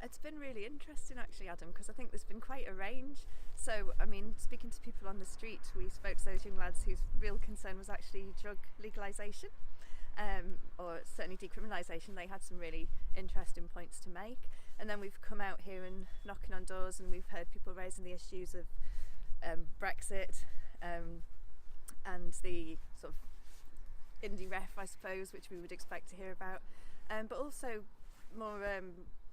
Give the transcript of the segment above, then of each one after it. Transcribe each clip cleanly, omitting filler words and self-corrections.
It's been really interesting actually, Adam, because I think there's been quite a range. So, I mean, speaking to people on the street, we spoke to those young lads whose real concern was actually drug legalisation, or certainly decriminalisation. They had some really interesting points to make. And then we've come out here and knocking on doors, and we've heard people raising the issues of Brexit and the sort of indie ref, I suppose, which we would expect to hear about, but also more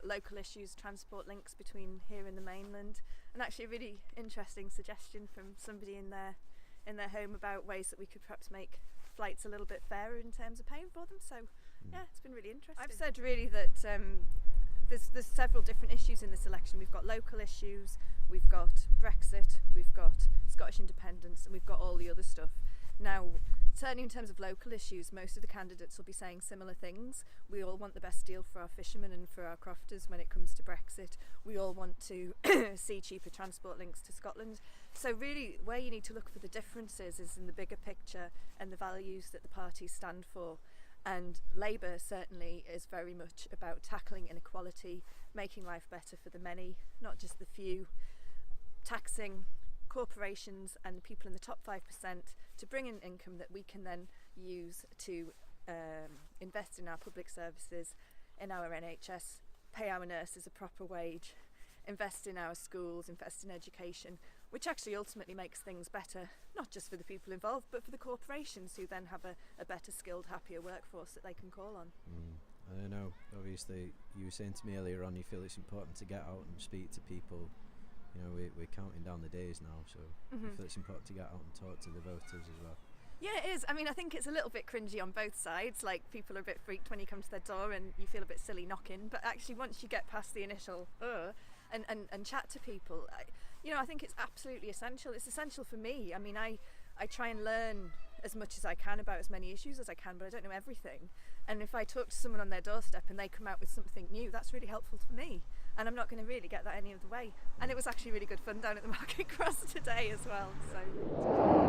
local issues, transport links between here and the mainland, and actually a really interesting suggestion from somebody in their home about ways that we could perhaps make flights a little bit fairer in terms of paying for them. So yeah, it's been really interesting. I've said really that there's several different issues in this election. We've got local issues, we've got Brexit, we've got Scottish independence, and we've got all the other stuff. Now, certainly in terms of local issues, most of the candidates will be saying similar things. We all want the best deal for our fishermen and for our crofters when it comes to Brexit. We all want to see cheaper transport links to Scotland. So really, where you need to look for the differences is in the bigger picture and the values that the parties stand for. And Labour certainly is very much about tackling inequality, making life better for the many, not just the few, taxing corporations and people in the top 5% to bring in income that we can then use to invest in our public services, in our NHS, pay our nurses a proper wage, invest in our schools, invest in education, which actually ultimately makes things better, not just for the people involved, but for the corporations who then have a better skilled, happier workforce that they can call on. I know, obviously, you were saying to me earlier on, you feel it's important to get out and speak to people. You know, we're counting down the days now, so I feel it's important to get out and talk to the voters as well. Yeah, it is. I mean, I think it's a little bit cringy on both sides. Like, people are a bit freaked when you come to their door and you feel a bit silly knocking. But actually, once you get past the initial and chat to people, I think it's absolutely essential. It's essential for me. I mean, I try and learn as much as I can about as many issues as I can, but I don't know everything. And if I talk to someone on their doorstep and they come out with something new, that's really helpful for me. And I'm not going to really get that any other way. And it was actually really good fun down at the Market Cross today as well. So.